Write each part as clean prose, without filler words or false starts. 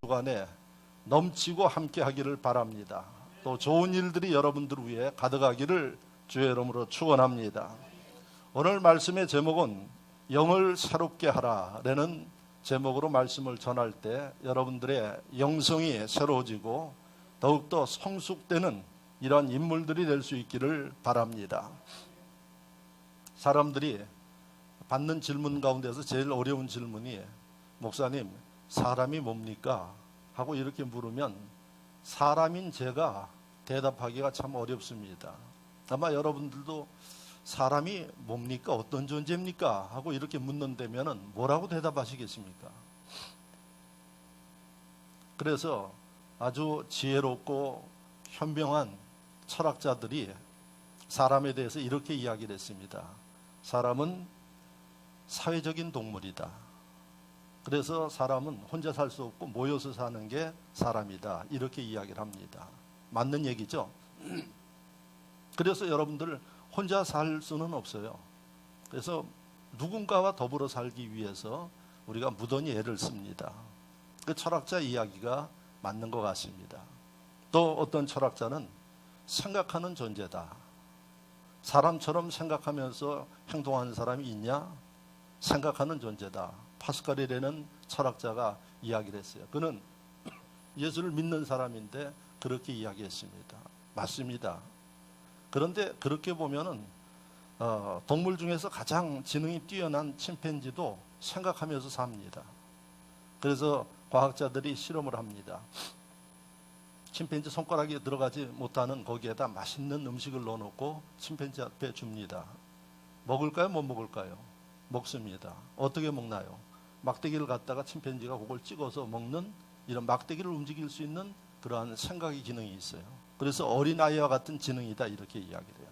주간에 넘치고 함께 하기를 바랍니다. 또 좋은 일들이 여러분들 위해 가득하기를 주의 이름으로 축원합니다. 오늘 말씀의 제목은 영을 새롭게 하라라는 제목으로 말씀을 전할 때 여러분들의 영성이 새로워지고 더욱더 성숙되는 이러한 인물들이 될 수 있기를 바랍니다. 사람들이 받는 질문 가운데서 제일 어려운 질문이 목사님, 사람이 뭡니까? 하고 이렇게 물으면 사람인 제가 대답하기가 참 어렵습니다. 아마 여러분들도 사람이 뭡니까? 어떤 존재입니까? 하고 이렇게 묻는다면 뭐라고 대답하시겠습니까? 그래서 아주 지혜롭고 현명한 철학자들이 사람에 대해서 이렇게 이야기를 했습니다. 사람은 사회적인 동물이다. 그래서 사람은 혼자 살 수 없고 모여서 사는 게 사람이다. 이렇게 이야기를 합니다. 맞는 얘기죠? 그래서 여러분들 혼자 살 수는 없어요. 그래서 누군가와 더불어 살기 위해서 우리가 무던히 애를 씁니다. 그 철학자 이야기가 맞는 것 같습니다. 또 어떤 철학자는 생각하는 존재다. 사람처럼 생각하면서 행동하는 사람이 있냐? 생각하는 존재다. 파스칼이라는 철학자가 이야기를 했어요. 그는 예수를 믿는 사람인데 그렇게 이야기했습니다. 맞습니다. 그런데 그렇게 보면은 동물 중에서 가장 지능이 뛰어난 침팬지도 생각하면서 삽니다. 그래서 과학자들이 실험을 합니다. 침팬지 손가락에 들어가지 못하는 거기에다 맛있는 음식을 넣어놓고 침팬지 앞에 줍니다. 먹을까요? 못 먹을까요? 먹습니다. 어떻게 먹나요? 막대기를 갖다가 침팬지가 그걸 찍어서 먹는 이런 막대기를 움직일 수 있는 그러한 생각의 기능이 있어요. 그래서 어린아이와 같은 지능이다 이렇게 이야기를 해요.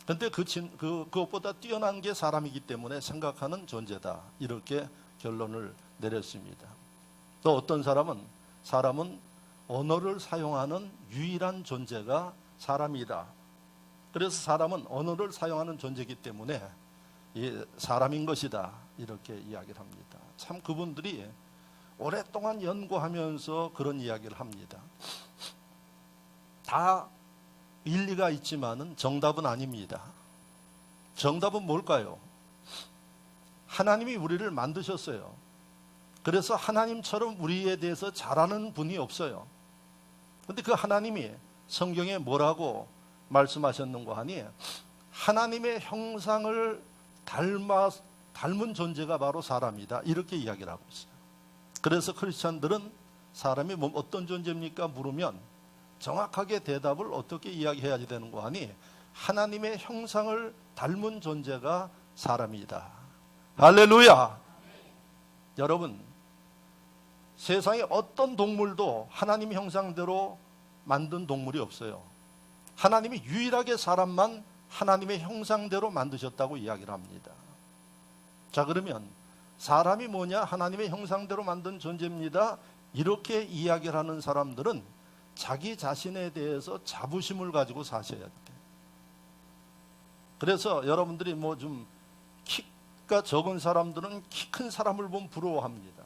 그런데 그것보다 뛰어난 게 사람이기 때문에 생각하는 존재다 이렇게 결론을 내렸습니다. 또 어떤 사람은 언어를 사용하는 유일한 존재가 사람이다. 그래서 사람은 언어를 사용하는 존재이기 때문에 사람인 것이다 이렇게 이야기를 합니다. 참 그분들이 오랫동안 연구하면서 그런 이야기를 합니다. 다 일리가 있지만은 정답은 아닙니다. 정답은 뭘까요? 하나님이 우리를 만드셨어요. 그래서 하나님처럼 우리에 대해서 잘 아는 분이 없어요. 그런데 그 하나님이 성경에 뭐라고 말씀하셨는가 하니 하나님의 형상을 닮은 존재가 바로 사람이다 이렇게 이야기를 하고 있어요. 그래서 크리스찬들은 사람이 어떤 존재입니까? 물으면 정확하게 대답을 어떻게 이야기해야 되는가 하니 하나님의 형상을 닮은 존재가 사람이다. 할렐루야. 여러분, 세상에 어떤 동물도 하나님 형상대로 만든 동물이 없어요. 하나님이 유일하게 사람만 하나님의 형상대로 만드셨다고 이야기를 합니다. 자, 그러면 사람이 뭐냐? 하나님의 형상대로 만든 존재입니다. 이렇게 이야기를 하는 사람들은 자기 자신에 대해서 자부심을 가지고 사셔야 돼요. 그래서 여러분들이 좀 키가 적은 사람들은 키 큰 사람을 보면 부러워합니다.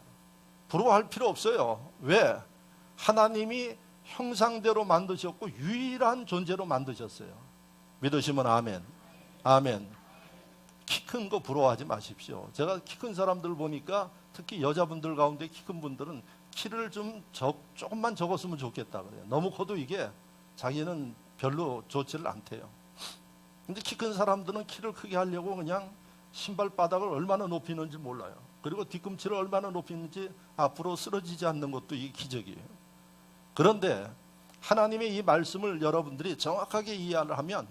부러워할 필요 없어요. 왜? 하나님이 형상대로 만드셨고 유일한 존재로 만드셨어요. 믿으시면 아멘. 아멘. 키 큰 거 부러워하지 마십시오. 제가 키 큰 사람들 보니까 특히 여자분들 가운데 키 큰 분들은 키를 조금만 적었으면 좋겠다 그래요. 너무 커도 이게 자기는 별로 좋지를 않대요. 근데 키 큰 사람들은 키를 크게 하려고 그냥 신발 바닥을 얼마나 높이는지 몰라요. 그리고 뒤꿈치를 얼마나 높이는지 앞으로 쓰러지지 않는 것도 이게 기적이에요. 그런데 하나님의 이 말씀을 여러분들이 정확하게 이해를 하면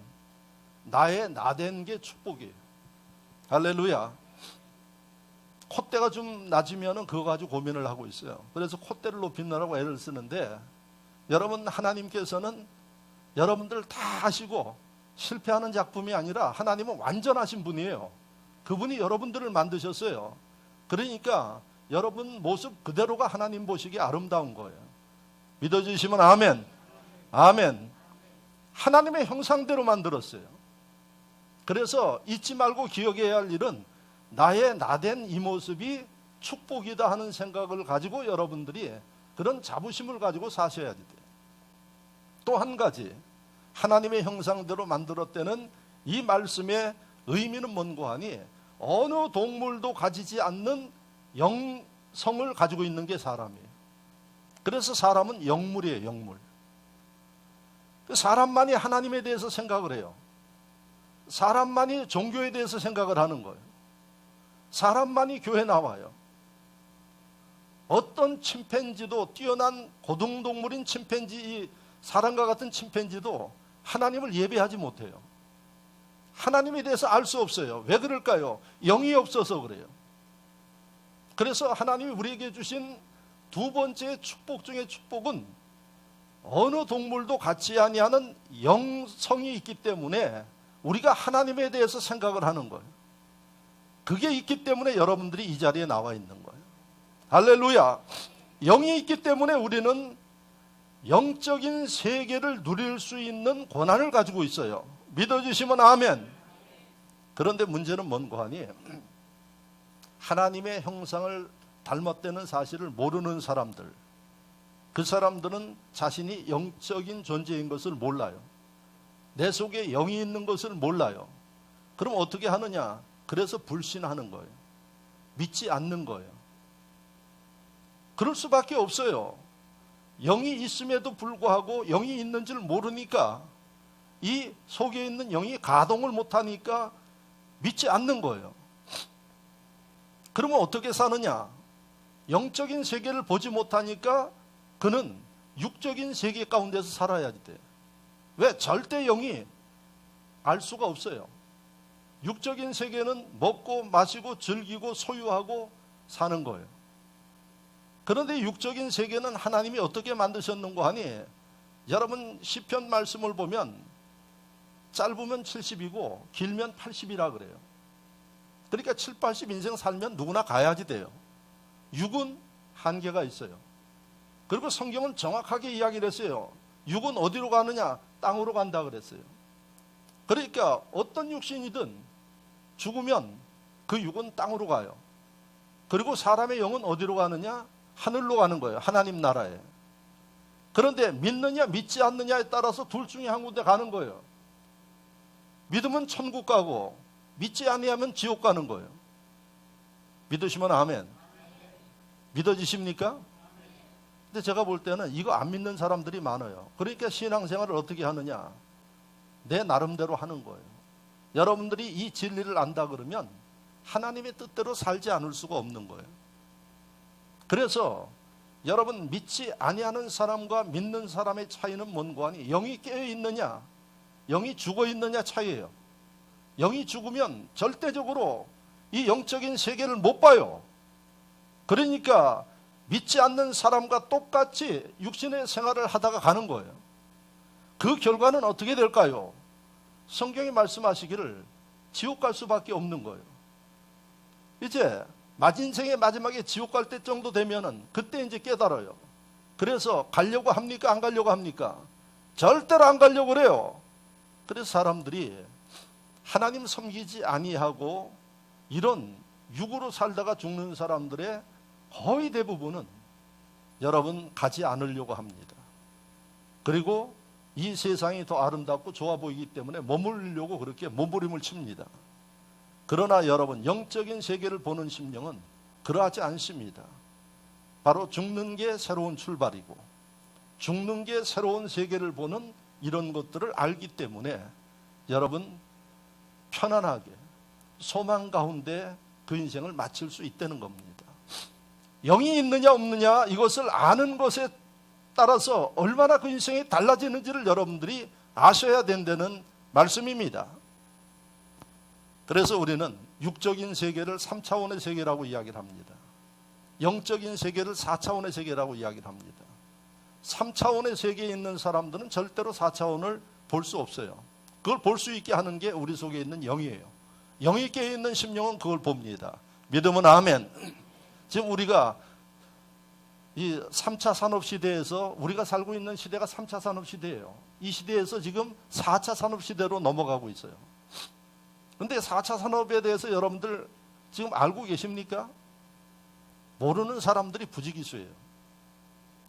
나의 나된 게 축복이에요. 할렐루야. 콧대가 좀 낮으면 그거 가지고 고민을 하고 있어요. 그래서 콧대를 높이느라고 애를 쓰는데 여러분, 하나님께서는 여러분들 다 하시고 실패하는 작품이 아니라 하나님은 완전하신 분이에요. 그분이 여러분들을 만드셨어요. 그러니까 여러분 모습 그대로가 하나님 보시기에 아름다운 거예요. 믿어주시면 아멘. 아멘. 하나님의 형상대로 만들었어요. 그래서 잊지 말고 기억해야 할 일은 나의 나된 이 모습이 축복이다 하는 생각을 가지고 여러분들이 그런 자부심을 가지고 사셔야지 돼. 또 한 가지, 하나님의 형상대로 만들었다는 이 말씀의 의미는 뭔고 하니 어느 동물도 가지지 않는 영성을 가지고 있는 게 사람이에요. 그래서 사람은 영물이에요, 영물. 사람만이 하나님에 대해서 생각을 해요. 사람만이 종교에 대해서 생각을 하는 거예요. 사람만이 교회 나와요. 어떤 침팬지도, 뛰어난 고등동물인 침팬지, 이 사람과 같은 침팬지도 하나님을 예배하지 못해요. 하나님에 대해서 알 수 없어요. 왜 그럴까요? 영이 없어서 그래요. 그래서 하나님이 우리에게 주신 두 번째 축복 중에 축복은 어느 동물도 갖지 아니하는 영성이 있기 때문에 우리가 하나님에 대해서 생각을 하는 거예요. 그게 있기 때문에 여러분들이 이 자리에 나와 있는 거예요. 할렐루야. 영이 있기 때문에 우리는 영적인 세계를 누릴 수 있는 권한을 가지고 있어요. 믿어주시면 아멘. 그런데 문제는 뭔고 하니 하나님의 형상을 닮았다는 사실을 모르는 사람들, 그 사람들은 자신이 영적인 존재인 것을 몰라요. 내 속에 영이 있는 것을 몰라요. 그럼 어떻게 하느냐? 그래서 불신하는 거예요. 믿지 않는 거예요. 그럴 수밖에 없어요. 영이 있음에도 불구하고 영이 있는 줄 모르니까, 이 속에 있는 영이 가동을 못하니까 믿지 않는 거예요. 그러면 어떻게 사느냐? 영적인 세계를 보지 못하니까 그는 육적인 세계 가운데서 살아야 돼. 왜? 절대 영이 알 수가 없어요. 육적인 세계는 먹고 마시고 즐기고 소유하고 사는 거예요. 그런데 육적인 세계는 하나님이 어떻게 만드셨는고 하니, 여러분 시편 말씀을 보면 짧으면 70이고 길면 80이라 그래요. 그러니까 7, 80 인생 살면 누구나 가야지 돼요. 육은 한계가 있어요. 그리고 성경은 정확하게 이야기를 했어요. 육은 어디로 가느냐? 땅으로 간다 그랬어요. 그러니까 어떤 육신이든 죽으면 그 육은 땅으로 가요. 그리고 사람의 영은 어디로 가느냐? 하늘로 가는 거예요. 하나님 나라에. 그런데 믿느냐 믿지 않느냐에 따라서 둘 중에 한 군데 가는 거예요. 믿으면 천국 가고 믿지 아니하면 지옥 가는 거예요. 믿으시면 아멘. 믿어지십니까? 근데 제가 볼 때는 이거 안 믿는 사람들이 많아요. 그러니까 신앙생활을 어떻게 하느냐? 내 나름대로 하는 거예요. 여러분들이 이 진리를 안다 그러면 하나님의 뜻대로 살지 않을 수가 없는 거예요. 그래서 여러분 믿지 아니하는 사람과 믿는 사람의 차이는 뭔고 하니, 영이 깨어 있느냐 영이 죽어 있느냐 차이예요. 영이 죽으면 절대적으로 이 영적인 세계를 못 봐요. 그러니까 믿지 않는 사람과 똑같이 육신의 생활을 하다가 가는 거예요. 그 결과는 어떻게 될까요? 성경이 말씀하시기를 지옥 갈 수밖에 없는 거예요. 이제 인생의 마지막에 지옥 갈 때 정도 되면은 그때 이제 깨달아요. 그래서 가려고 합니까? 안 가려고 합니까? 절대로 안 가려고 그래요. 그래서 사람들이 하나님 섬기지 아니하고 이런 육으로 살다가 죽는 사람들의 거의 대부분은 여러분 가지 않으려고 합니다. 그리고 이 세상이 더 아름답고 좋아 보이기 때문에 머무르려고 그렇게 몸부림을 칩니다. 그러나 여러분 영적인 세계를 보는 심령은 그러하지 않습니다. 바로 죽는 게 새로운 출발이고 죽는 게 새로운 세계를 보는 이런 것들을 알기 때문에 여러분 편안하게 소망 가운데 그 인생을 마칠 수 있다는 겁니다. 영이 있느냐 없느냐 이것을 아는 것에 따라서 얼마나 그 인생이 달라지는지를 여러분들이 아셔야 된다는 말씀입니다. 그래서 우리는 육적인 세계를 3차원의 세계라고 이야기를 합니다. 영적인 세계를 4차원의 세계라고 이야기를 합니다. 3차원의 세계에 있는 사람들은 절대로 4차원을 볼 수 없어요. 그걸 볼 수 있게 하는 게 우리 속에 있는 영이에요. 영이 깨어있는 심령은 그걸 봅니다. 믿으면 아멘. 지금 우리가 이 3차 산업시대에서 우리가 살고 있는 시대가 3차 산업시대예요. 이 시대에서 지금 4차 산업시대로 넘어가고 있어요. 그런데 4차 산업에 대해서 여러분들 지금 알고 계십니까? 모르는 사람들이 부지기수예요.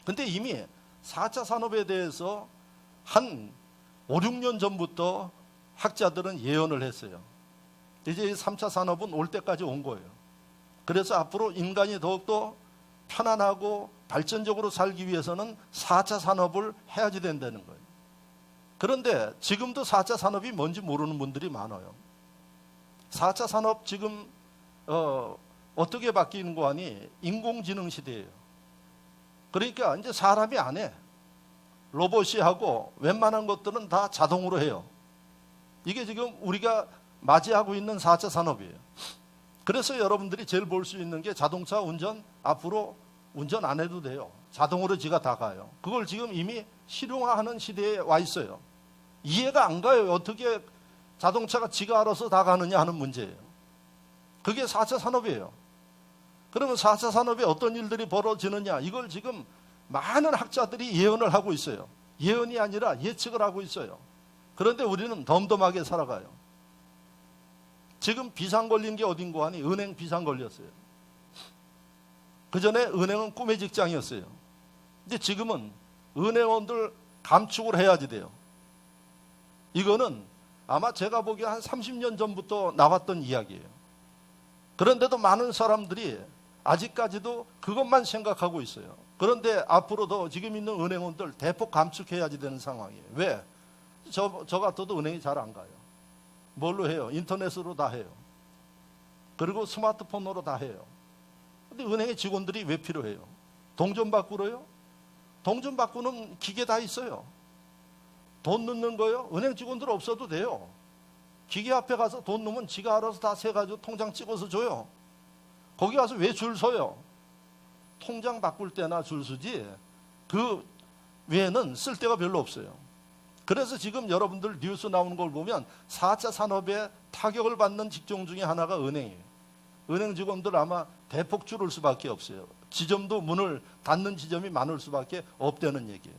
근데 이미 4차 산업에 대해서 한 5, 6년 전부터 학자들은 예언을 했어요. 이제 3차 산업은 올 때까지 온 거예요. 그래서 앞으로 인간이 더욱더 편안하고 발전적으로 살기 위해서는 4차 산업을 해야지 된다는 거예요. 그런데 지금도 4차 산업이 뭔지 모르는 분들이 많아요. 4차 산업 지금 어떻게 바뀌는 거 하니 인공지능 시대예요. 그러니까 이제 사람이 안 해. 로봇이 하고 웬만한 것들은 다 자동으로 해요. 이게 지금 우리가 맞이하고 있는 4차 산업이에요. 그래서 여러분들이 제일 볼 수 있는 게 자동차 운전, 앞으로 운전 안 해도 돼요. 자동으로 지가 다 가요. 그걸 지금 이미 실용화하는 시대에 와 있어요. 이해가 안 가요. 어떻게 자동차가 지가 알아서 다 가느냐 하는 문제예요. 그게 4차 산업이에요. 그러면 4차 산업에 어떤 일들이 벌어지느냐, 이걸 지금 많은 학자들이 예언을 하고 있어요. 예언이 아니라 예측을 하고 있어요. 그런데 우리는 덤덤하게 살아가요. 지금 비상 걸린 게 어딘고 하니 은행 비상 걸렸어요. 그전에 은행은 꿈의 직장이었어요. 근데 지금은 은행원들 감축을 해야지 돼요. 이거는 아마 제가 보기에 한 30년 전부터 나왔던 이야기예요. 그런데도 많은 사람들이 아직까지도 그것만 생각하고 있어요. 그런데 앞으로도 지금 있는 은행원들 대폭 감축해야지 되는 상황이에요. 왜? 저 같아도 은행이 잘 안 가요. 뭘로 해요? 인터넷으로 다 해요. 그리고 스마트폰으로 다 해요. 근데 은행의 직원들이 왜 필요해요? 동전 바꾸러요? 동전 바꾸는 기계 다 있어요. 돈 넣는 거요? 은행 직원들 없어도 돼요. 기계 앞에 가서 돈 넣으면 지가 알아서 다 세가지고 통장 찍어서 줘요. 거기 가서 왜 줄 서요? 통장 바꿀 때나 줄 서지 그 외에는 쓸 데가 별로 없어요. 그래서 지금 여러분들 뉴스 나오는 걸 보면 4차 산업에 타격을 받는 직종 중에 하나가 은행이에요. 은행 직원들 아마 대폭 줄을 수밖에 없어요. 지점도 문을 닫는 지점이 많을 수밖에 없다는 얘기예요.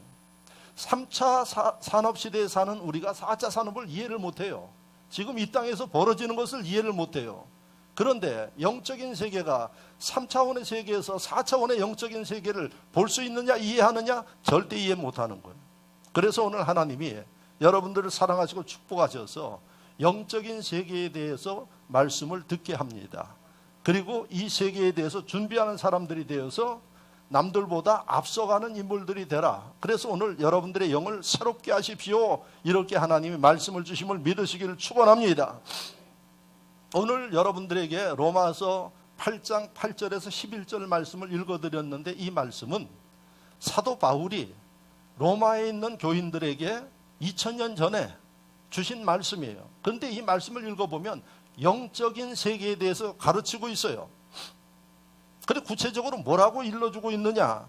3차 산업 시대에 사는 우리가 4차 산업을 이해를 못해요. 지금 이 땅에서 벌어지는 것을 이해를 못해요. 그런데 영적인 세계가 3차원의 세계에서 4차원의 영적인 세계를 볼 수 있느냐, 이해하느냐? 절대 이해 못하는 거예요. 그래서 오늘 하나님이 여러분들을 사랑하시고 축복하셔서 영적인 세계에 대해서 말씀을 듣게 합니다. 그리고 이 세계에 대해서 준비하는 사람들이 되어서 남들보다 앞서가는 인물들이 되라. 그래서 오늘 여러분들의 영을 새롭게 하십시오. 이렇게 하나님이 말씀을 주심을 믿으시기를 축원합니다. 오늘 여러분들에게 로마서 8장 8절에서 11절 말씀을 읽어드렸는데 이 말씀은 사도 바울이 로마에 있는 교인들에게 2000년 전에 주신 말씀이에요. 그런데 이 말씀을 읽어보면 영적인 세계에 대해서 가르치고 있어요. 그런데 구체적으로 뭐라고 일러주고 있느냐?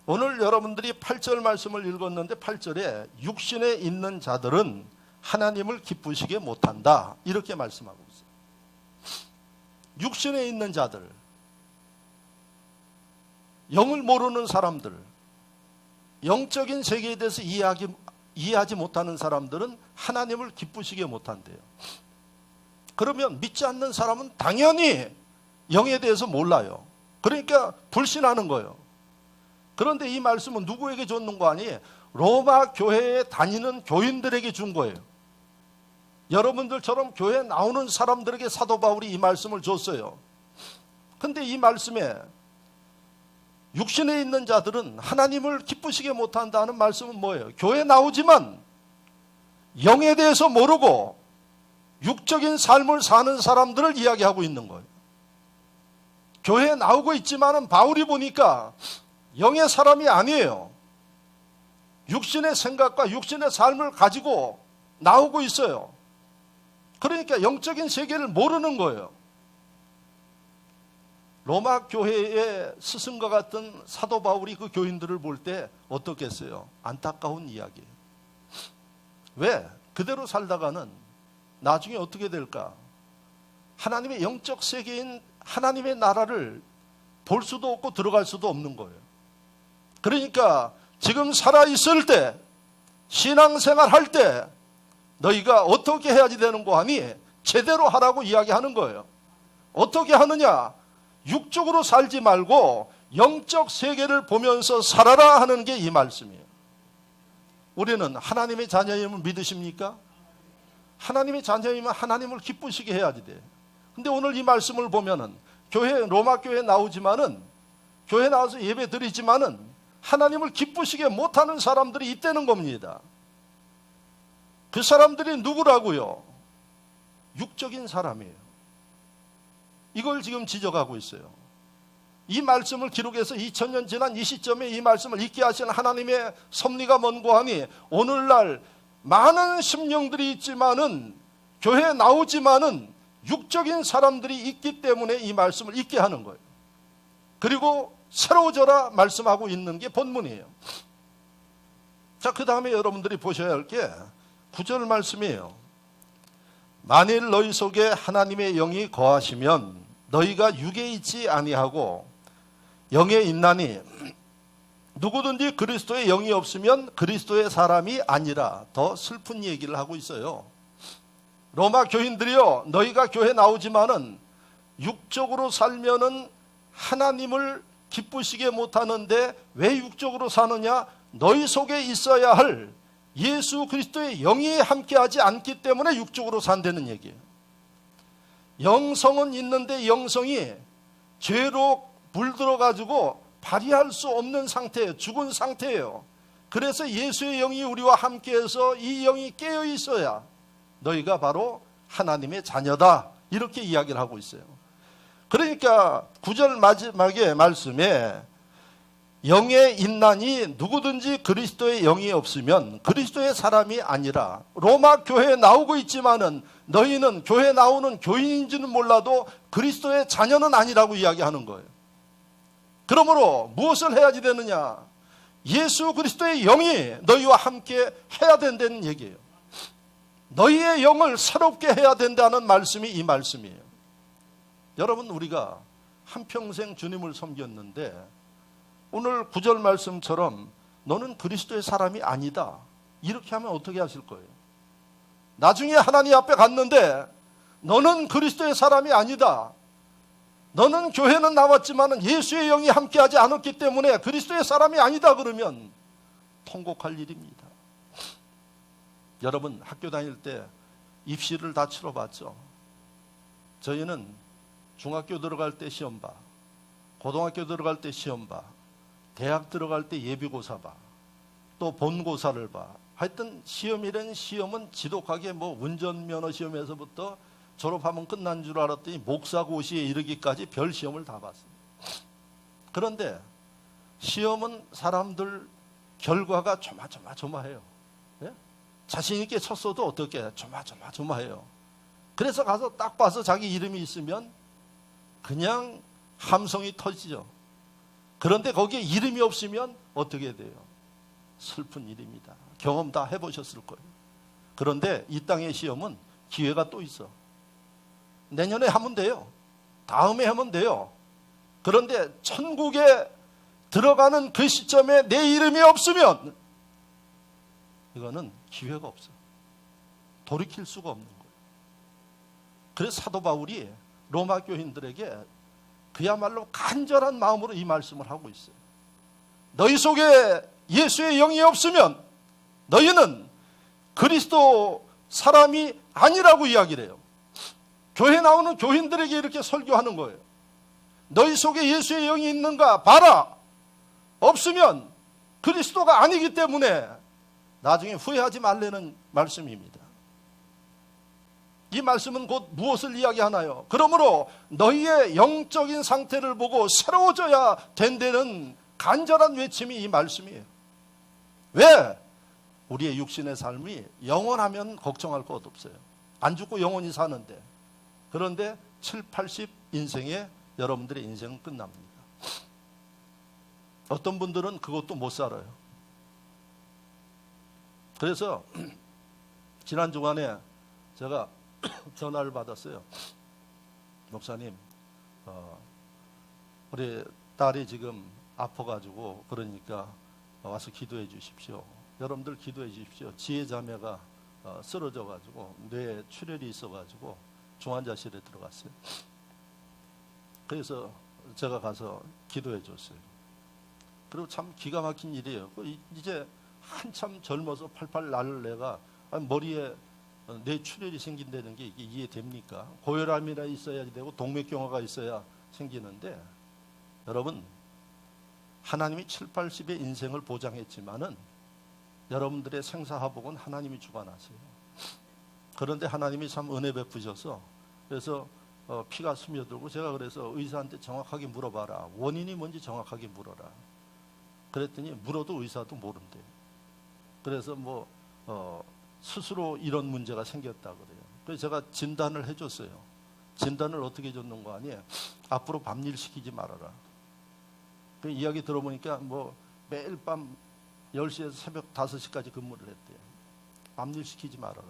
오늘 여러분들이 8절 말씀을 읽었는데 8절에 육신에 있는 자들은 하나님을 기쁘시게 못한다. 이렇게 말씀하고 있어요. 육신에 있는 자들, 영을 모르는 사람들, 영적인 세계에 대해서 이해하지 못하는 사람들은 하나님을 기쁘시게 못한대요. 그러면 믿지 않는 사람은 당연히 영에 대해서 몰라요. 그러니까 불신하는 거예요. 그런데 이 말씀은 누구에게 줬는 거 아니에요? 로마 교회에 다니는 교인들에게 준 거예요. 여러분들처럼 교회에 나오는 사람들에게 사도 바울이 이 말씀을 줬어요. 근데 이 말씀에 육신에 있는 자들은 하나님을 기쁘시게 못한다는 말씀은 뭐예요? 교회에 나오지만 영에 대해서 모르고 육적인 삶을 사는 사람들을 이야기하고 있는 거예요. 교회에 나오고 있지만은 바울이 보니까 영의 사람이 아니에요. 육신의 생각과 육신의 삶을 가지고 나오고 있어요. 그러니까 영적인 세계를 모르는 거예요. 로마 교회의 스승과 같은 사도 바울이 그 교인들을 볼 때 어떻겠어요? 안타까운 이야기예요. 왜? 그대로 살다가는 나중에 어떻게 될까? 하나님의 영적 세계인 하나님의 나라를 볼 수도 없고 들어갈 수도 없는 거예요. 그러니까 지금 살아있을 때, 신앙생활 할 때 너희가 어떻게 해야지 되는 거 하니? 제대로 하라고 이야기하는 거예요. 어떻게 하느냐? 육적으로 살지 말고 영적 세계를 보면서 살아라 하는 게 이 말씀이에요. 우리는 하나님의 자녀임을 믿으십니까? 하나님의 자녀이면 하나님을 기쁘시게 해야지 돼. 근데 오늘 이 말씀을 보면은 로마 교회에 나오지만은 교회 나와서 예배 드리지만은 하나님을 기쁘시게 못하는 사람들이 있다는 겁니다. 그 사람들이 누구라고요? 육적인 사람이에요. 이걸 지금 지적하고 있어요. 이 말씀을 기록해서 2000년 지난 이 시점에 이 말씀을 읽게 하신 하나님의 섭리가 뭔고 하니 오늘날 많은 심령들이 있지만은 교회에 나오지만은 육적인 사람들이 있기 때문에 이 말씀을 읽게 하는 거예요. 그리고 새로워져라 말씀하고 있는 게 본문이에요. 자, 그 다음에 여러분들이 보셔야 할 게 9절 말씀이에요. 만일 너희 속에 하나님의 영이 거하시면 너희가 육에 있지 아니하고 영에 있나니 누구든지 그리스도의 영이 없으면 그리스도의 사람이 아니라. 더 슬픈 얘기를 하고 있어요. 로마 교인들이요, 너희가 교회 나오지만은 육적으로 살면은 하나님을 기쁘시게 못하는데 왜 육적으로 사느냐? 너희 속에 있어야 할 예수 그리스도의 영이 함께하지 않기 때문에 육적으로 산다는 얘기예요. 영성은 있는데 영성이 죄로 물들어가지고 발휘할 수 없는 상태예요. 죽은 상태예요. 그래서 예수의 영이 우리와 함께해서 이 영이 깨어 있어야 너희가 바로 하나님의 자녀다, 이렇게 이야기를 하고 있어요. 그러니까 9절 마지막에 말씀에 영에 있나니 누구든지 그리스도의 영이 없으면 그리스도의 사람이 아니라. 로마 교회에 나오고 있지만은 너희는 교회 나오는 교인인지는 몰라도 그리스도의 자녀는 아니라고 이야기하는 거예요. 그러므로 무엇을 해야지 되느냐? 예수 그리스도의 영이 너희와 함께 해야 된다는 얘기예요. 너희의 영을 새롭게 해야 된다는 말씀이 이 말씀이에요. 여러분, 우리가 한평생 주님을 섬겼는데 오늘 9절 말씀처럼 너는 그리스도의 사람이 아니다, 이렇게 하면 어떻게 하실 거예요? 나중에 하나님 앞에 갔는데 너는 그리스도의 사람이 아니다, 너는 교회는 나왔지만 예수의 영이 함께하지 않았기 때문에 그리스도의 사람이 아니다, 그러면 통곡할 일입니다. 여러분, 학교 다닐 때 입시를 다 치러봤죠? 저희는 중학교 들어갈 때 시험 봐, 고등학교 들어갈 때 시험 봐, 대학 들어갈 때 예비고사 봐, 또 본고사를 봐. 하여튼 시험이란 시험은 지독하게 운전면허 시험에서부터 졸업하면 끝난 줄 알았더니 목사고시에 이르기까지 별 시험을 다 봤습니다. 그런데 시험은 사람들 결과가 조마조마해요. 예? 자신 있게 쳤어도 어떻게 조마조마해요. 그래서 가서 딱 봐서 자기 이름이 있으면 그냥 함성이 터지죠. 그런데 거기에 이름이 없으면 어떻게 돼요? 슬픈 일입니다. 경험 다 해보셨을 거예요. 그런데 이 땅의 시험은 기회가 또 있어. 내년에 하면 돼요. 다음에 하면 돼요. 그런데 천국에 들어가는 그 시점에 내 이름이 없으면 이거는 기회가 없어. 돌이킬 수가 없는 거예요. 그래서 사도 바울이 로마 교인들에게 그야말로 간절한 마음으로 이 말씀을 하고 있어요. 너희 속에 예수의 영이 없으면 너희는 그리스도 사람이 아니라고 이야기를 해요. 교회 나오는 교인들에게 이렇게 설교하는 거예요. 너희 속에 예수의 영이 있는가 봐라. 없으면 그리스도가 아니기 때문에 나중에 후회하지 말라는 말씀입니다. 이 말씀은 곧 무엇을 이야기하나요? 그러므로 너희의 영적인 상태를 보고 새로워져야 된다는 간절한 외침이 이 말씀이에요. 왜? 우리의 육신의 삶이 영원하면 걱정할 것 없어요. 안 죽고 영원히 사는데. 그런데 7, 80 인생에 여러분들의 인생은 끝납니다. 어떤 분들은 그것도 못 살아요. 그래서 지난 주간에 제가 전화를 받았어요. 목사님, 우리 딸이 지금 아파가지고 그러니까 와서 기도해 주십시오. 여러분들 기도해 주십시오. 지혜자매가 쓰러져가지고 뇌에 출혈이 있어가지고 중환자실에 들어갔어요. 그래서 제가 가서 기도해 줬어요. 그리고 참 기가 막힌 일이에요. 이제 한참 젊어서 팔팔 날을 내가 머리에 뇌출혈이 생긴다는 게 이게 이해됩니까? 고혈압이나 있어야 되고 동맥경화가 있어야 생기는데, 여러분, 하나님이 7, 80의 인생을 보장했지만은 여러분들의 생사화복은 하나님이 주관하세요. 그런데 하나님이 참 은혜 베푸셔서, 그래서 피가 스며들고, 제가 그래서 의사한테 정확하게 물어봐라. 원인이 뭔지 정확하게 물어라. 그랬더니 물어도 의사도 모른대요. 그래서 스스로 이런 문제가 생겼다 그래요. 그래서 제가 진단을 해줬어요. 진단을 어떻게 해줬는 거 아니에요? 앞으로 밤일 시키지 말아라. 그 이야기 들어보니까 매일 밤 10시에서 새벽 5시까지 근무를 했대요. 밤일 시키지 말아라.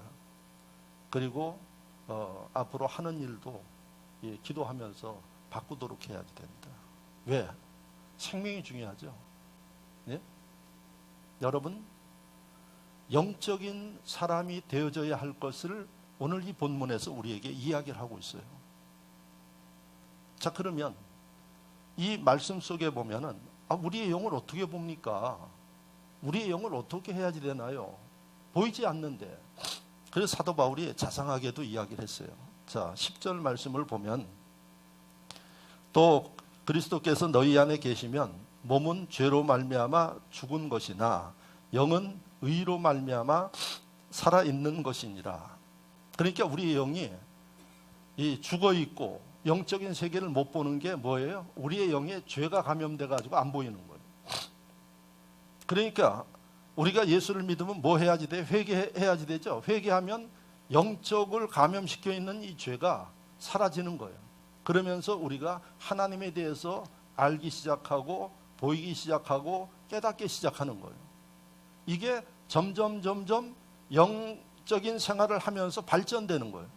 그리고 앞으로 하는 일도 기도하면서 바꾸도록 해야 된다. 왜? 생명이 중요하죠. 예? 여러분, 영적인 사람이 되어져야 할 것을 오늘 이 본문에서 우리에게 이야기를 하고 있어요. 자, 그러면 이 말씀 속에 보면은 우리의 영을 어떻게 봅니까? 우리의 영을 어떻게 해야지 되나요? 보이지 않는데. 그래서 사도 바울이 자상하게도 이야기를 했어요. 자, 10절 말씀을 보면, 또 그리스도께서 너희 안에 계시면 몸은 죄로 말미암아 죽은 것이나 영은 의로 말미암아 살아있는 것이니라. 그러니까 우리의 영이 죽어 있고 영적인 세계를 못 보는 게 뭐예요? 우리의 영에 죄가 감염돼 가지고 안 보이는 거예요. 그러니까 우리가 예수를 믿으면 뭐 해야지 돼? 회개해야지 되죠. 회개하면 영적을 감염시켜 있는 이 죄가 사라지는 거예요. 그러면서 우리가 하나님에 대해서 알기 시작하고 보이기 시작하고 깨닫기 시작하는 거예요. 이게 점점 영적인 생활을 하면서 발전되는 거예요.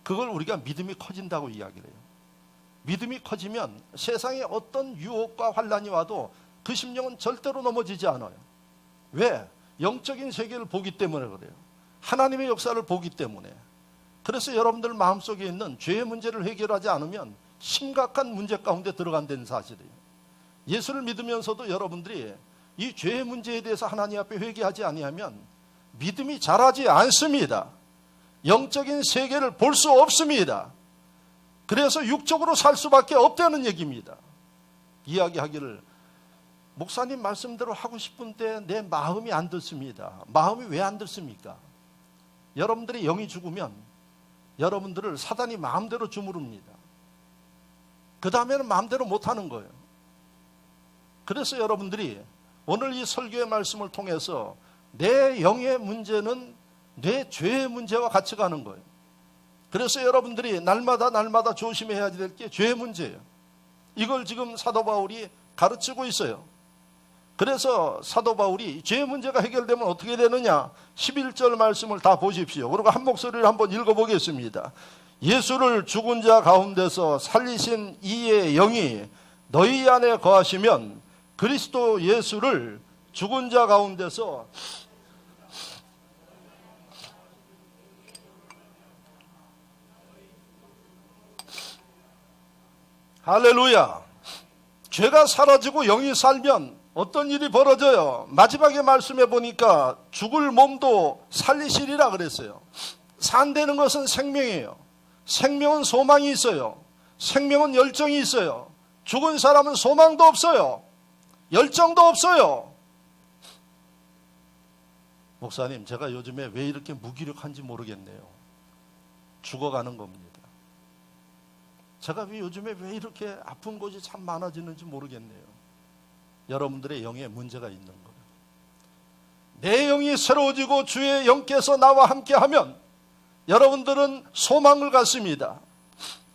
그걸 우리가 믿음이 커진다고 이야기를 해요. 믿음이 커지면 세상에 어떤 유혹과 환란이 와도 그 심령은 절대로 넘어지지 않아요. 왜? 영적인 세계를 보기 때문에 그래요. 하나님의 역사를 보기 때문에. 그래서 여러분들 마음속에 있는 죄의 문제를 해결하지 않으면 심각한 문제 가운데 들어간다는 사실이에요. 예수를 믿으면서도 여러분들이 이 죄의 문제에 대해서 하나님 앞에 회개하지 아니하면 믿음이 자라지 않습니다. 영적인 세계를 볼 수 없습니다. 그래서 육적으로 살 수밖에 없다는 얘기입니다. 이야기하기를, 목사님 말씀대로 하고 싶은데 내 마음이 안 듣습니다. 마음이 왜 안 듣습니까? 여러분들의 영이 죽으면 여러분들을 사단이 마음대로 주무릅니다. 그 다음에는 마음대로 못하는 거예요. 그래서 여러분들이 오늘 이 설교의 말씀을 통해서 내 영의 문제는 내 죄의 문제와 같이 가는 거예요. 그래서 여러분들이 날마다 조심해야 될 게 죄의 문제예요. 이걸 지금 사도 바울이 가르치고 있어요. 그래서 사도 바울이 죄의 문제가 해결되면 어떻게 되느냐? 11절 말씀을 다 보십시오. 그리고 한 목소리를 한번 읽어보겠습니다. 예수를 죽은 자 가운데서 살리신 이의 영이 너희 안에 거하시면 그리스도 예수를 죽은 자 가운데서 할렐루야. 죄가 사라지고 영이 살면 어떤 일이 벌어져요? 마지막에 말씀해 보니까 죽을 몸도 살리시리라 그랬어요. 산다는 것은 생명이에요. 생명은 소망이 있어요. 생명은 열정이 있어요. 죽은 사람은 소망도 없어요. 열정도 없어요. 목사님, 제가 요즘에 왜 이렇게 무기력한지 모르겠네요. 죽어가는 겁니다. 제가 요즘에 왜 이렇게 아픈 곳이 참 많아지는지 모르겠네요. 여러분들의 영에 문제가 있는 거예요. 내 영이 새로워지고 주의 영께서 나와 함께하면 여러분들은 소망을 갖습니다.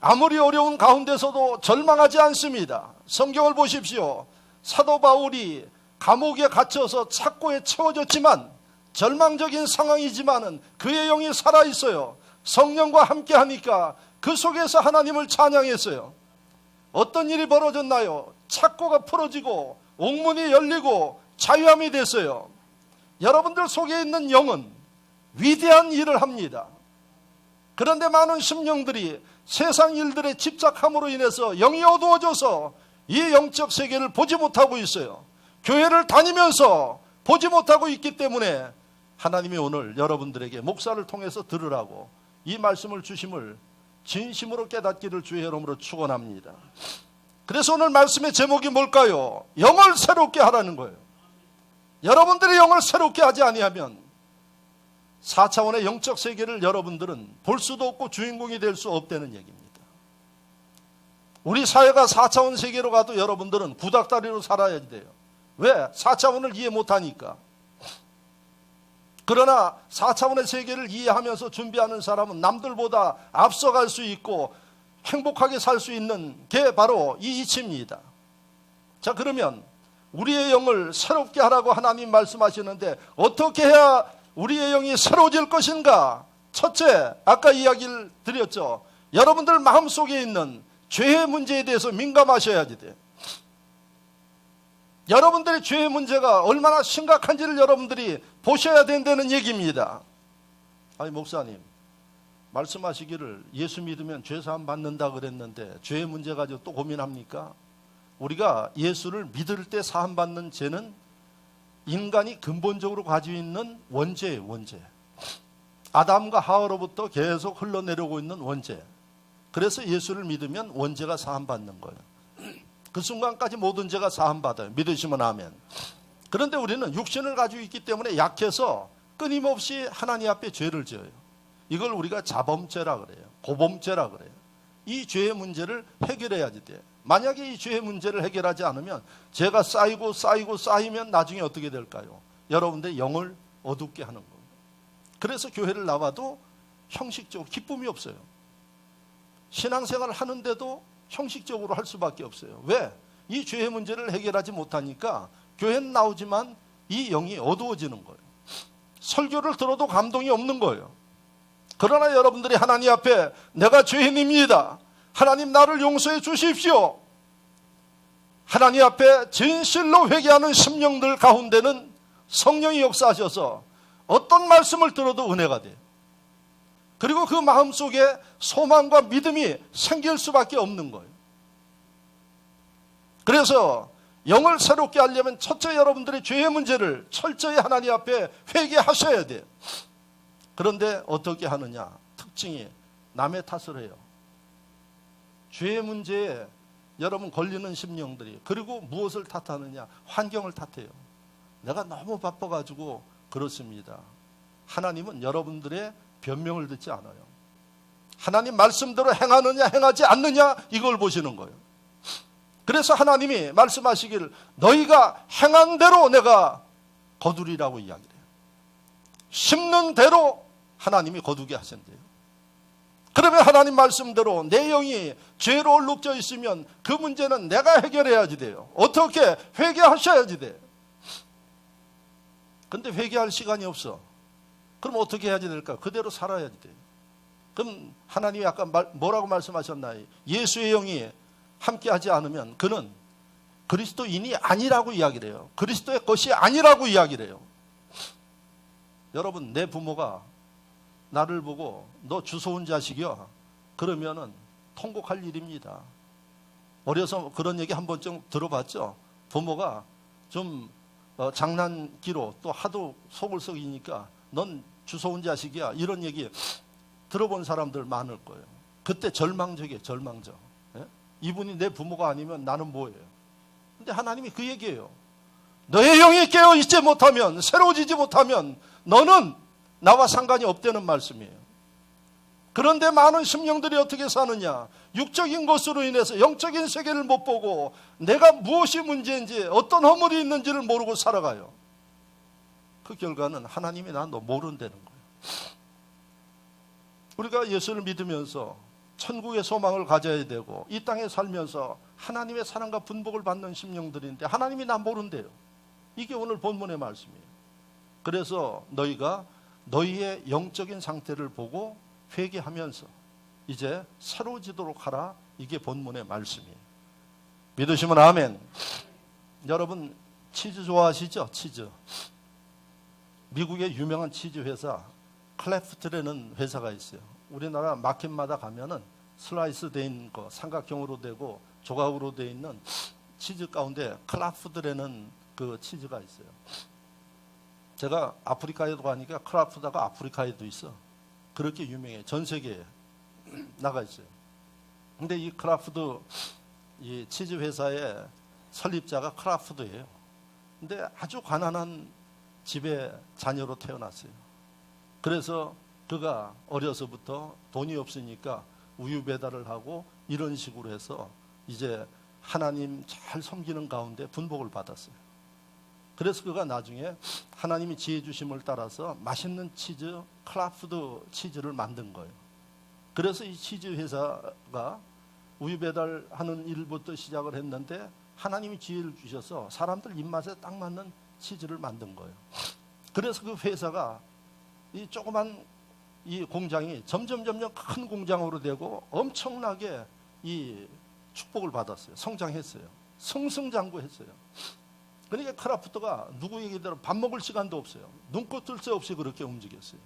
아무리 어려운 가운데서도 절망하지 않습니다. 성경을 보십시오. 사도 바울이 감옥에 갇혀서 착고에 채워졌지만 절망적인 상황이지만은 그의 영이 살아있어요. 성령과 함께하니까 그 속에서 하나님을 찬양했어요. 어떤 일이 벌어졌나요? 착고가 풀어지고 옥문이 열리고 자유함이 됐어요. 여러분들 속에 있는 영은 위대한 일을 합니다. 그런데 많은 심령들이 세상 일들에 집착함으로 인해서 영이 어두워져서 이 영적 세계를 보지 못하고 있어요. 교회를 다니면서 보지 못하고 있기 때문에 하나님이 오늘 여러분들에게 목사를 통해서 들으라고 이 말씀을 주심을 진심으로 깨닫기를 주의 이름으로 축원합니다. 그래서 오늘 말씀의 제목이 뭘까요? 영을 새롭게 하라는 거예요. 여러분들이 영을 새롭게 하지 아니하면 4차원의 영적 세계를 여러분들은 볼 수도 없고 주인공이 될 수 없다는 얘기입니다. 우리 사회가 4차원 세계로 가도 여러분들은 구닥다리로 살아야 돼요. 왜? 4차원을 이해 못하니까. 그러나 4차원의 세계를 이해하면서 준비하는 사람은 남들보다 앞서갈 수 있고 행복하게 살 수 있는 게 바로 이 이치입니다. 자, 그러면 우리의 영을 새롭게 하라고 하나님 말씀하시는데 어떻게 해야 우리의 영이 새로워질 것인가? 첫째, 아까 이야기를 드렸죠. 여러분들 마음속에 있는 죄의 문제에 대해서 민감하셔야지 돼요. 여러분들의 죄의 문제가 얼마나 심각한지를 여러분들이 보셔야 된다는 얘기입니다. 아니, 목사님 말씀하시기를 예수 믿으면 죄사함 받는다 그랬는데 죄의 문제 가지고 또 고민합니까? 우리가 예수를 믿을 때 사함 받는 죄는 인간이 근본적으로 가지고 있는 원죄예요. 원죄. 아담과 하와로부터 계속 흘러내려오고 있는 원죄. 그래서 예수를 믿으면 원죄가 사함 받는 거예요. 그 순간까지 모든 죄가 사함 받아요. 믿으시면 아멘. 그런데 우리는 육신을 가지고 있기 때문에 약해서 끊임없이 하나님 앞에 죄를 지어요. 이걸 우리가 자범죄라 그래요. 고범죄라 그래요. 이 죄의 문제를 해결해야지 돼요. 만약에 이 죄의 문제를 해결하지 않으면 죄가 쌓이면 나중에 어떻게 될까요? 여러분들의 영을 어둡게 하는 거예요. 그래서 교회를 나와도 형식적으로 기쁨이 없어요. 신앙생활을 하는데도 형식적으로 할 수밖에 없어요. 왜? 이 죄의 문제를 해결하지 못하니까 교회는 나오지만 이 영이 어두워지는 거예요. 설교를 들어도 감동이 없는 거예요. 그러나 여러분들이 하나님 앞에 내가 죄인입니다. 하나님 나를 용서해 주십시오. 하나님 앞에 진실로 회개하는 심령들 가운데는 성령이 역사하셔서 어떤 말씀을 들어도 은혜가 돼요. 그리고 그 마음속에 소망과 믿음이 생길 수밖에 없는 거예요. 그래서 영을 새롭게 하려면 첫째 여러분들의 죄의 문제를 철저히 하나님 앞에 회개하셔야 돼요. 그런데 어떻게 하느냐? 특징이 남의 탓을 해요. 죄의 문제에 여러분 걸리는 심령들이 그리고 무엇을 탓하느냐? 환경을 탓해요. 내가 너무 바빠가지고 그렇습니다. 하나님은 여러분들의 변명을 듣지 않아요. 하나님 말씀대로 행하느냐 행하지 않느냐 이걸 보시는 거예요. 그래서 하나님이 말씀하시기를 너희가 행한 대로 내가 거두리라고 이야기를 해요. 심는 대로 하나님이 거두게 하신대요. 그러면 하나님 말씀대로 내 영이 죄로 얼룩져 있으면 그 문제는 내가 해결해야지 돼요. 어떻게? 회개하셔야지 돼요. 근데 회개할 시간이 없어. 그럼 어떻게 해야지 될까? 그대로 살아야지 돼요. 그럼 하나님이 아까 뭐라고 말씀하셨나요? 예수의 영이 함께하지 않으면 그는 그리스도인이 아니라고 이야기를 해요. 그리스도의 것이 아니라고 이야기를 해요. 여러분, 내 부모가 나를 보고 너 주워온 자식이야 그러면은 통곡할 일입니다. 어려서 그런 얘기 한 번쯤 들어봤죠? 부모가 좀 장난기로 또 하도 속을 썩이니까 넌 주워온 자식이야 이런 얘기 들어본 사람들 많을 거예요. 그때 절망적이에요. 절망적. 예? 이분이 내 부모가 아니면 나는 뭐예요? 근데 하나님이 그 얘기예요. 너의 영이 깨어있지 못하면, 새로워지지 못하면 너는 나와 상관이 없다는 말씀이에요. 그런데 많은 심령들이 어떻게 사느냐? 육적인 것으로 인해서 영적인 세계를 못 보고 내가 무엇이 문제인지 어떤 허물이 있는지를 모르고 살아가요. 그 결과는 하나님이 나 너 모른다는 거예요. 우리가 예수를 믿으면서 천국의 소망을 가져야 되고 이 땅에 살면서 하나님의 사랑과 분복을 받는 심령들인데 하나님이 나 모른대요. 이게 오늘 본문의 말씀이에요. 그래서 너희가 너희의 영적인 상태를 보고 회개하면서 이제 새로워지도록 하라. 이게 본문의 말씀이에요. 믿으시면 아멘. 여러분 치즈 좋아하시죠? 치즈. 미국의 유명한 치즈 회사 클래프트라는 회사가 있어요. 우리나라 마켓마다 가면은 슬라이스 된 거, 삼각형으로 되고 조각으로 되어 있는 치즈 가운데 크라프트라는 그 치즈가 있어요. 제가 아프리카에도 가니까 크라프트가 아프리카에도 있어. 그렇게 유명해. 전 세계에 나가 있어요. 근데 이 크라프트 이 치즈 회사의 설립자가 크라프트예요. 근데 아주 가난한 집의 자녀로 태어났어요. 그래서 그가 어려서부터 돈이 없으니까 우유 배달을 하고 이런 식으로 해서 이제 하나님 잘 섬기는 가운데 분복을 받았어요. 그래서 그가 나중에 하나님이 지혜 주심을 따라서 맛있는 치즈, 크라프트 치즈를 만든 거예요. 그래서 이 치즈 회사가 우유 배달하는 일부터 시작을 했는데 하나님이 지혜를 주셔서 사람들 입맛에 딱 맞는 치즈를 만든 거예요. 그래서 그 회사가 이 조그만 이 공장이 점점 큰 공장으로 되고 엄청나게 이 축복을 받았어요. 성장했어요. 승승장구했어요. 그러니까 크라프트가 누구 얘기대로 밥 먹을 시간도 없어요. 눈코 뜰 새 없이 그렇게 움직였어요.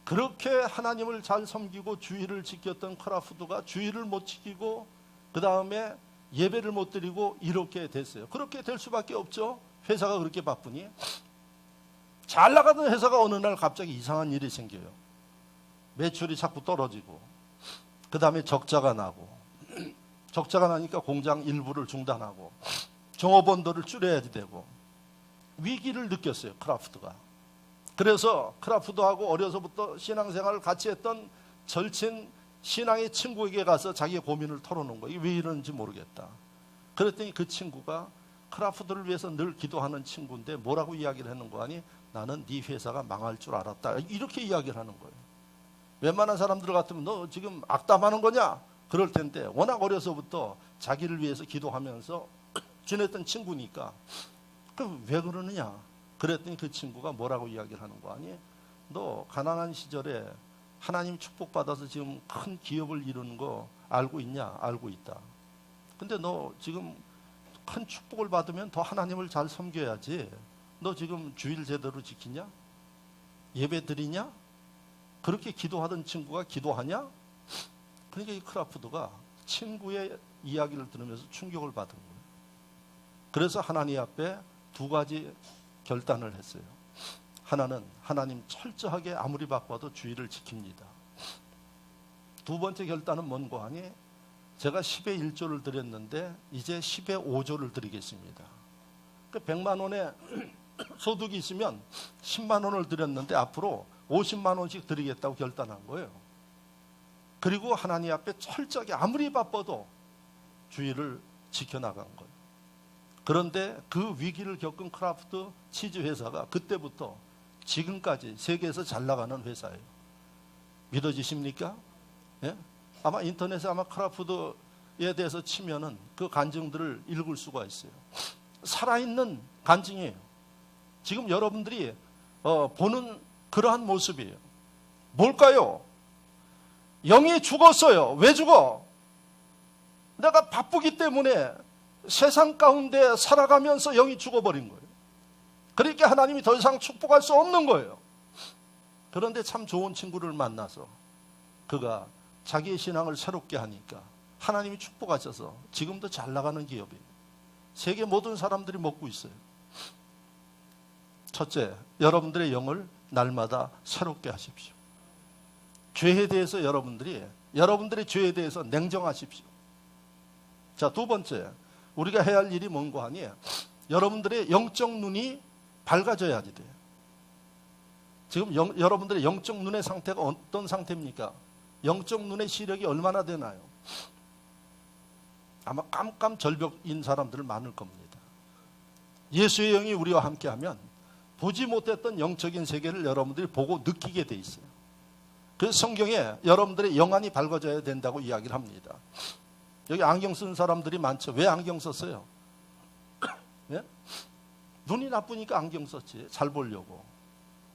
그렇게 하나님을 잘 섬기고 주의를 지켰던 크라프트가 주의를 못 지키고 그 다음에 예배를 못 드리고 이렇게 됐어요. 그렇게 될 수밖에 없죠. 회사가 그렇게 바쁘니. 잘 나가던 회사가 어느 날 갑자기 이상한 일이 생겨요. 매출이 자꾸 떨어지고 그 다음에 적자가 나고 적자가 나니까 공장 일부를 중단하고 종업원들을 줄여야지 되고 위기를 느꼈어요. 크라프트가. 그래서 크라프트하고 어려서부터 신앙생활을 같이 했던 절친 신앙의 친구에게 가서 자기의 고민을 털어놓은 거예요. 왜 이러는지 모르겠다. 그랬더니 그 친구가 크라프트를 위해서 늘 기도하는 친구인데 뭐라고 이야기를 하는 거 아니? 나는 네 회사가 망할 줄 알았다. 이렇게 이야기를 하는 거예요. 웬만한 사람들 같으면 너 지금 악담하는 거냐? 그럴 텐데 워낙 어려서부터 자기를 위해서 기도하면서 지냈던 친구니까 왜 그러느냐? 그랬더니 그 친구가 뭐라고 이야기를 하는 거 아니? 너 가난한 시절에 하나님 축복받아서 지금 큰 기업을 이루는 거 알고 있냐? 알고 있다. 근데 너 지금 큰 축복을 받으면 더 하나님을 잘 섬겨야지. 너 지금 주일 제대로 지키냐? 예배 드리냐? 그렇게 기도하던 친구가 기도하냐? 그러니까 이 크라프트가 친구의 이야기를 들으면서 충격을 받은 거예요. 그래서 하나님 앞에 두 가지 결단을 했어요. 하나는 하나님 철저하게 아무리 바빠도 주의를 지킵니다. 두 번째 결단은 뭔고 하니? 제가 10의 1조를 드렸는데 이제 10의 5조를 드리겠습니다. 100만 원의 소득이 있으면 10만 원을 드렸는데 앞으로 50만 원씩 드리겠다고 결단한 거예요. 그리고 하나님 앞에 철저하게 아무리 바빠도 주의를 지켜나간 거예요. 그런데 그 위기를 겪은 크라프트 치즈 회사가 그때부터 지금까지 세계에서 잘 나가는 회사예요. 믿어지십니까? 예? 아마 인터넷에 아마 크라프트에 대해서 치면은 그 간증들을 읽을 수가 있어요. 살아있는 간증이에요. 지금 여러분들이 보는 그러한 모습이에요. 뭘까요? 영이 죽었어요. 왜 죽어? 내가 바쁘기 때문에 세상 가운데 살아가면서 영이 죽어버린 거예요. 그러니까 하나님이 더 이상 축복할 수 없는 거예요. 그런데 참 좋은 친구를 만나서 그가 자기의 신앙을 새롭게 하니까 하나님이 축복하셔서 지금도 잘 나가는 기업이에요. 세계 모든 사람들이 먹고 있어요. 첫째, 여러분들의 영을 날마다 새롭게 하십시오. 죄에 대해서 여러분들의 죄에 대해서 냉정하십시오. 자, 두 번째, 우리가 해야 할 일이 뭔고 하니 여러분들의 영적 눈이 밝아져야지 돼요. 지금 여러분들의 영적 눈의 상태가 어떤 상태입니까? 영적 눈의 시력이 얼마나 되나요? 아마 깜깜절벽인 사람들 많을 겁니다. 예수의 영이 우리와 함께하면 보지 못했던 영적인 세계를 여러분들이 보고 느끼게 돼 있어요. 그래서 성경에 여러분들의 영안이 밝아져야 된다고 이야기를 합니다. 여기 안경 쓴 사람들이 많죠. 왜 안경 썼어요? 예? 눈이 나쁘니까 안경 썼지. 잘 보려고.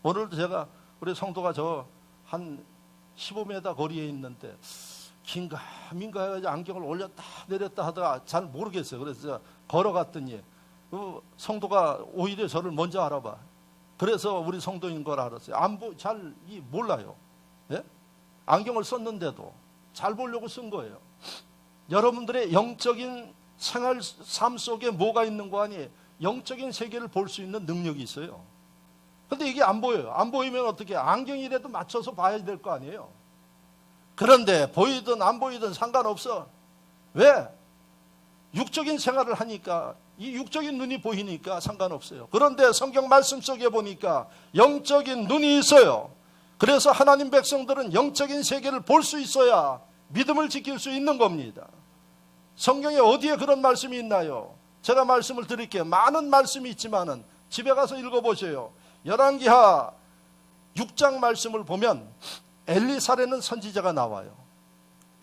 오늘도 제가 우리 성도가 저 한 15m 거리에 있는데 긴가 민가 해가지고 안경을 올렸다 내렸다 하다가 잘 모르겠어요. 그래서 제가 걸어갔더니 그 성도가 오히려 저를 먼저 알아봐. 그래서 우리 성도인 걸 알았어요. 잘 몰라요. 예? 안경을 썼는데도 잘 보려고 쓴 거예요. 여러분들의 영적인 생활, 삶 속에 뭐가 있는 거 아니? 영적인 세계를 볼 수 있는 능력이 있어요. 근데 이게 안 보여요. 안 보이면 어떻게? 안경이라도 맞춰서 봐야 될 거 아니에요. 그런데 보이든 안 보이든 상관없어. 왜? 육적인 생활을 하니까, 이 육적인 눈이 보이니까 상관없어요. 그런데 성경 말씀 속에 보니까 영적인 눈이 있어요. 그래서 하나님 백성들은 영적인 세계를 볼 수 있어야 믿음을 지킬 수 있는 겁니다. 성경에 어디에 그런 말씀이 있나요? 제가 말씀을 드릴게요. 많은 말씀이 있지만은 집에 가서 읽어보세요. 열왕기하 6장 말씀을 보면 엘리사라는 선지자가 나와요.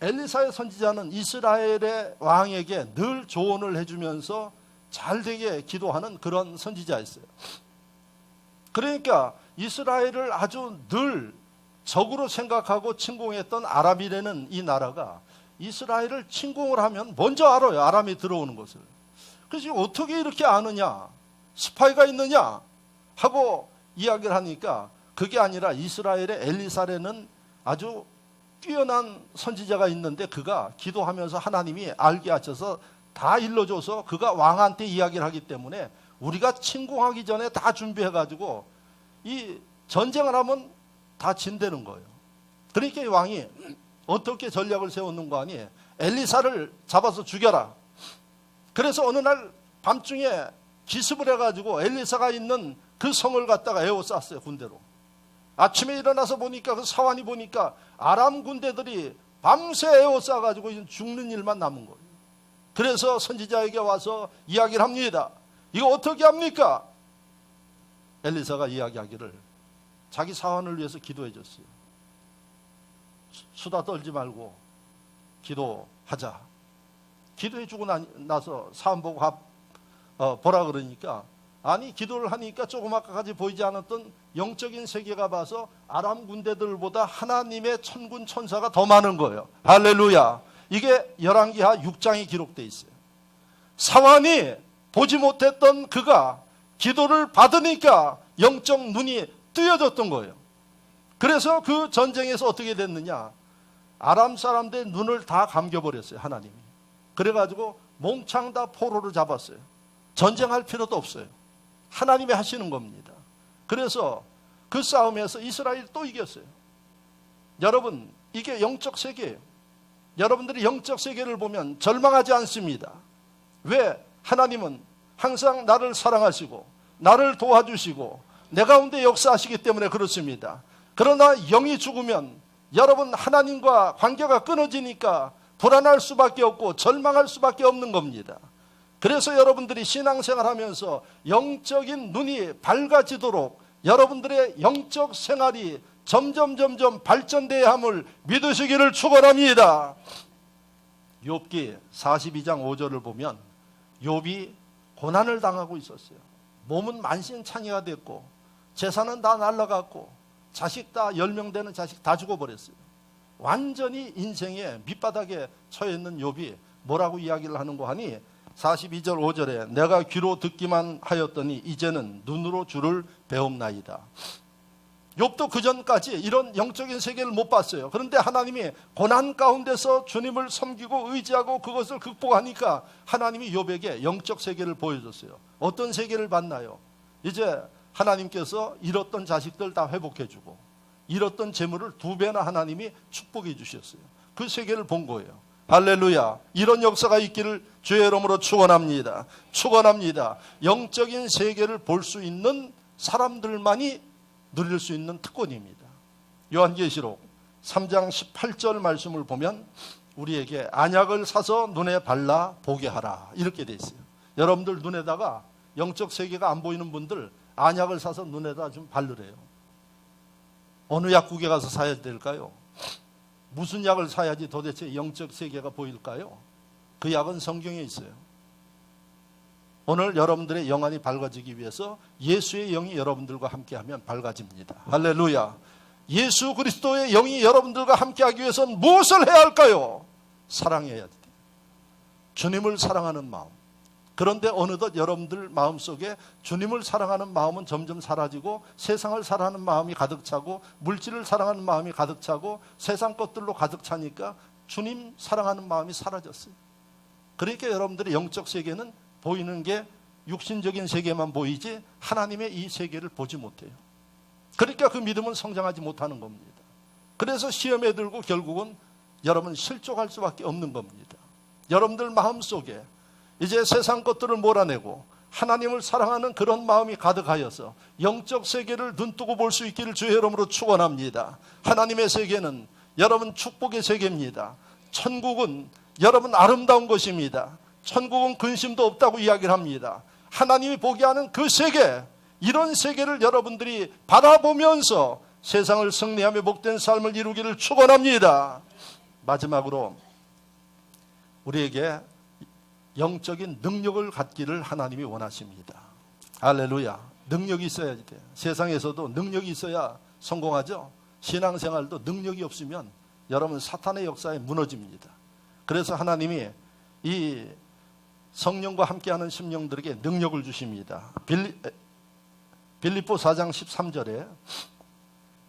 엘리사의 선지자는 이스라엘의 왕에게 늘 조언을 해주면서 잘되게 기도하는 그런 선지자였어요. 그러니까 이스라엘을 아주 늘 적으로 생각하고 침공했던 아람이라는 이 나라가 이스라엘을 침공을 하면 먼저 알아요. 아람이 들어오는 것을. 그래서 어떻게 이렇게 아느냐? 스파이가 있느냐? 하고 이야기를 하니까 그게 아니라 이스라엘의 엘리사라는 아주 뛰어난 선지자가 있는데 그가 기도하면서 하나님이 알게 하셔서 다 일러줘서 그가 왕한테 이야기를 하기 때문에 우리가 침공하기 전에 다 준비해가지고 이 전쟁을 하면 다 진다는 거예요. 그러니까 이 왕이 어떻게 전략을 세웠는 거 아니? 엘리사를 잡아서 죽여라. 그래서 어느 날 밤중에 기습을 해가지고 엘리사가 있는 그 성을 갖다가 에워쌌어요. 군대로. 아침에 일어나서 보니까 그 사환이 보니까 아람 군대들이 밤새 에워싸가지고 죽는 일만 남은 거예요. 그래서 선지자에게 와서 이야기를 합니다. 이거 어떻게 합니까? 엘리사가 이야기하기를 자기 사환을 위해서 기도해 줬어요. 수다 떨지 말고 기도하자. 기도해 주고 나서 사환 보고 보라 그러니까 아니 기도를 하니까 조금 아까까지 보이지 않았던 영적인 세계가 봐서 아람 군대들보다 하나님의 천군 천사가 더 많은 거예요. 할렐루야. 이게 열왕기하 6장에 기록되어 있어요. 사환이 보지 못했던 그가 기도를 받으니까 영적 눈이 뜨여졌던 거예요. 그래서 그 전쟁에서 어떻게 됐느냐? 아람 사람들의 눈을 다 감겨버렸어요. 하나님이. 그래가지고 몽창 다 포로를 잡았어요. 전쟁할 필요도 없어요. 하나님이 하시는 겁니다. 그래서 그 싸움에서 이스라엘이 또 이겼어요. 여러분, 이게 영적 세계예요. 여러분들이 영적 세계를 보면 절망하지 않습니다. 왜? 하나님은 항상 나를 사랑하시고 나를 도와주시고 내 가운데 역사하시기 때문에 그렇습니다. 그러나 영이 죽으면 여러분 하나님과 관계가 끊어지니까 불안할 수밖에 없고 절망할 수밖에 없는 겁니다. 그래서 여러분들이 신앙생활하면서 영적인 눈이 밝아지도록 여러분들의 영적 생활이 점점 발전돼야 함을 믿으시기를 축원합니다. 욥기 42장 5절을 보면 욥이 고난을 당하고 있었어요. 몸은 만신창이가 됐고 재산은 다 날라갔고 자식 다 10명 되는 자식 다 죽어버렸어요. 완전히 인생의 밑바닥에 처해 있는 욥이 뭐라고 이야기를 하는 거 하니 42절 5절에 내가 귀로 듣기만 하였더니 이제는 눈으로 주를 배움나이다. 욥도 그전까지 이런 영적인 세계를 못 봤어요. 그런데 하나님이 고난 가운데서 주님을 섬기고 의지하고 그것을 극복하니까 하나님이 욥에게 영적 세계를 보여줬어요. 어떤 세계를 봤나요? 이제 하나님께서 잃었던 자식들 다 회복해주고 잃었던 재물을 2배나 하나님이 축복해 주셨어요. 그 세계를 본 거예요. 할렐루야. 이런 역사가 있기를 주의 이름으로 축원합니다. 축원합니다. 영적인 세계를 볼 수 있는 사람들만이 누릴 수 있는 특권입니다. 요한계시록 3장 18절 말씀을 보면 우리에게 안약을 사서 눈에 발라 보게 하라 이렇게 돼 있어요. 여러분들 눈에다가 영적 세계가 안 보이는 분들 안약을 사서 눈에다 좀 바르래요. 어느 약국에 가서 사야 될까요? 무슨 약을 사야지 도대체 영적 세계가 보일까요? 그 약은 성경에 있어요. 오늘 여러분들의 영안이 밝아지기 위해서 예수의 영이 여러분들과 함께하면 밝아집니다. 할렐루야. 예수 그리스도의 영이 여러분들과 함께하기 위해서는 무엇을 해야 할까요? 사랑해야 돼요. 주님을 사랑하는 마음. 그런데 어느덧 여러분들 마음속에 주님을 사랑하는 마음은 점점 사라지고 세상을 사랑하는 마음이 가득 차고 물질을 사랑하는 마음이 가득 차고 세상 것들로 가득 차니까 주님 사랑하는 마음이 사라졌어요. 그러니까 여러분들의 영적 세계는 보이는 게 육신적인 세계만 보이지 하나님의 이 세계를 보지 못해요. 그러니까 그 믿음은 성장하지 못하는 겁니다. 그래서 시험에 들고 결국은 여러분 실족할 수밖에 없는 겁니다. 여러분들 마음속에 이제 세상 것들을 몰아내고 하나님을 사랑하는 그런 마음이 가득하여서 영적 세계를 눈뜨고 볼 수 있기를 주의 이름으로 축원합니다. 하나님의 세계는 여러분 축복의 세계입니다. 천국은 여러분 아름다운 것입니다. 천국은 근심도 없다고 이야기를 합니다. 하나님이 보게 하는 그 세계, 이런 세계를 여러분들이 바라보면서 세상을 승리하며 복된 삶을 이루기를 축원합니다. 마지막으로 우리에게 영적인 능력을 갖기를 하나님이 원하십니다. 할렐루야. 능력이 있어야지 돼요. 세상에서도 능력이 있어야 성공하죠. 신앙생활도 능력이 없으면 여러분 사탄의 역사에 무너집니다. 그래서 하나님이 이 성령과 함께하는 심령들에게 능력을 주십니다. 빌립보 4장 13절에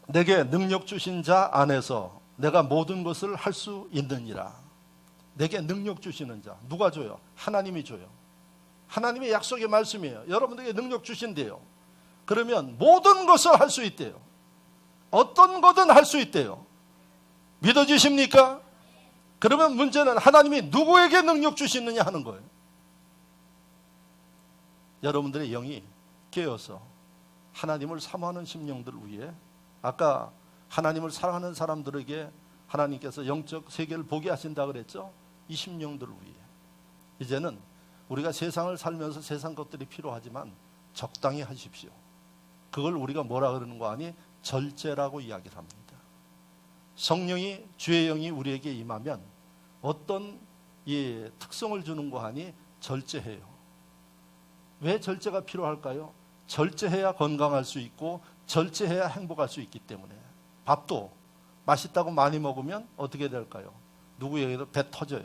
내게 능력 주신 자 안에서 내가 모든 것을 할 수 있느니라. 내게 능력 주시는 자 누가 줘요? 하나님이 줘요. 하나님의 약속의 말씀이에요. 여러분들에게 능력 주신대요. 그러면 모든 것을 할 수 있대요. 어떤 거든 할 수 있대요. 믿어지십니까? 그러면 문제는 하나님이 누구에게 능력 주시느냐 하는 거예요. 여러분들의 영이 깨어서 하나님을 사모하는 심령들 위해 아까 하나님을 사랑하는 사람들에게 하나님께서 영적 세계를 보게 하신다 그랬죠. 이 심령들 위해 이제는 우리가 세상을 살면서 세상 것들이 필요하지만 적당히 하십시오. 그걸 우리가 뭐라 그러는 거 아니? 절제라고 이야기를 합니다. 성령이 주의 영이 우리에게 임하면 어떤 특성을 주는 거 하니? 절제해요. 왜 절제가 필요할까요? 절제해야 건강할 수 있고 절제해야 행복할 수 있기 때문에. 밥도 맛있다고 많이 먹으면 어떻게 될까요? 누구에게도 배 터져요.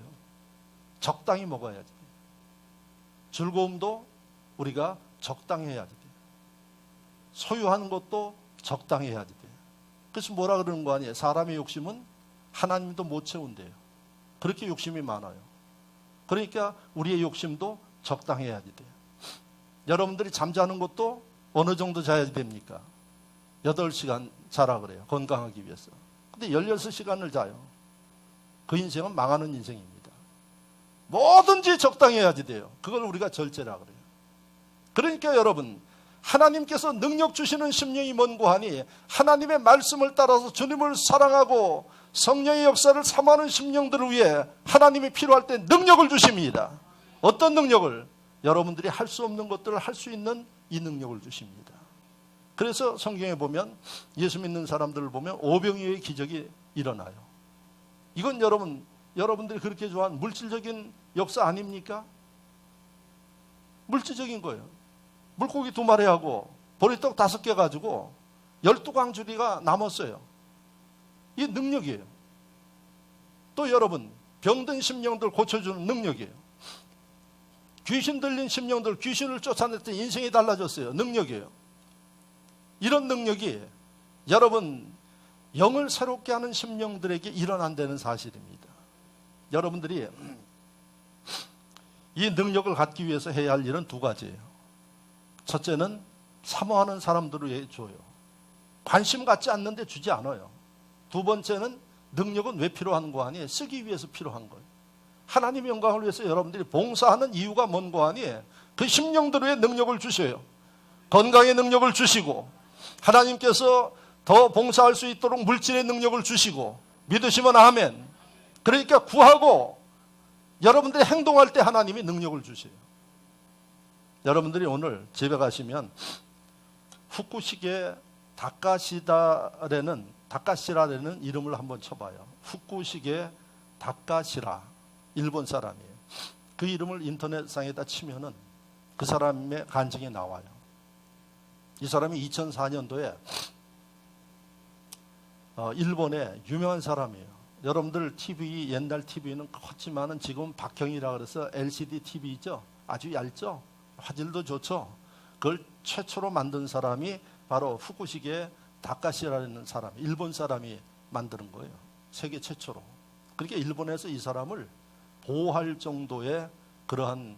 적당히 먹어야지. 즐거움도 우리가 적당히 해야지 돼요. 소유하는 것도 적당히 해야지 돼요. 그래서 뭐라 그러는 거 아니에요? 사람의 욕심은 하나님도 못 채운대요. 그렇게 욕심이 많아요. 그러니까 우리의 욕심도 적당히 해야지 돼요. 여러분들이 잠자는 것도 어느 정도 자야 됩니까? 8시간 자라 그래요. 건강하기 위해서. 근데 16시간을 자요. 그 인생은 망하는 인생입니다. 뭐든지 적당히 해야지 돼요. 그걸 우리가 절제라 그래요. 그러니까 여러분, 하나님께서 능력 주시는 심령이 뭔고 하니 하나님의 말씀을 따라서 주님을 사랑하고 성령의 역사를 사모하는 심령들을 위해 하나님이 필요할 때 능력을 주십니다. 어떤 능력을? 여러분들이 할 수 없는 것들을 할 수 있는 이 능력을 주십니다. 그래서 성경에 보면 예수 믿는 사람들을 보면 오병이어의 기적이 일어나요. 이건 여러분들이 그렇게 좋아하는 물질적인 역사 아닙니까? 물질적인 거예요. 물고기 2마리하고 보리떡 5개 가지고 12광주리가 남았어요. 이게 능력이에요. 또 여러분, 병든 심령들 고쳐주는 능력이에요. 귀신 들린 심령들, 귀신을 쫓아냈더니 인생이 달라졌어요. 능력이에요. 이런 능력이 여러분 영을 새롭게 하는 심령들에게 일어난다는 사실입니다. 여러분들이 이 능력을 갖기 위해서 해야 할 일은 2가지예요. 첫째는 사모하는 사람들을 위해 줘요. 관심 갖지 않는데 주지 않아요. 2번째는 능력은 왜 필요한 거 아니에요? 쓰기 위해서 필요한 거예요. 하나님의 영광을 위해서 여러분들이 봉사하는 이유가 뭔고 하니 그 심령들의 능력을 주셔요. 건강의 능력을 주시고 하나님께서 더 봉사할 수 있도록 물질의 능력을 주시고 믿으시면 아멘. 그러니까 구하고 여러분들이 행동할 때 하나님이 능력을 주세요. 여러분들이 오늘 집에 가시면 후쿠시게 다카시라라는 이름을 한번 쳐봐요. 후쿠시게 다카시라. 일본 사람이에요. 그 이름을 인터넷상에다 치면은 그 사람의 간증이 나와요. 이 사람이 2004년도에 일본의 유명한 사람이에요. 여러분들 TV, 옛날 TV는 컸지만은 지금 박형이라 그래서 LCD TV 있죠? 아주 얇죠. 화질도 좋죠. 그걸 최초로 만든 사람이 바로 후쿠시게 다카시라는 사람, 일본 사람이 만드는 거예요. 세계 최초로. 그러니까 일본에서 이 사람을 보호할 정도의 그러한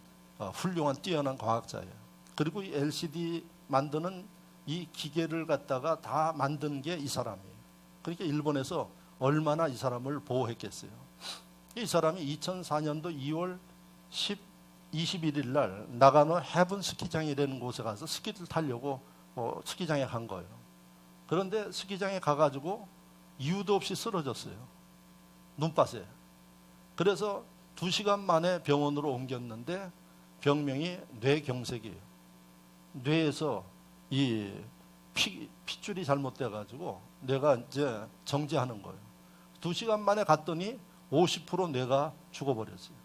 훌륭한 뛰어난 과학자예요. 그리고 이 LCD 만드는 이 기계를 갖다가 다 만든 게 이 사람이에요. 그러니까 일본에서 얼마나 이 사람을 보호했겠어요. 이 사람이 2004년도 2월 21일 날 나가노 해븐 스키장이라는 곳에 가서 스키를 타려고 스키장에 간 거예요. 그런데 스키장에 가가지고 이유도 없이 쓰러졌어요. 눈밭에. 그래서 2시간 만에 병원으로 옮겼는데 병명이 뇌경색이에요. 뇌에서 이 핏줄이 잘못돼가지고 뇌가 이제 정지하는 거예요. 2시간 만에 갔더니 50% 뇌가 죽어버렸어요.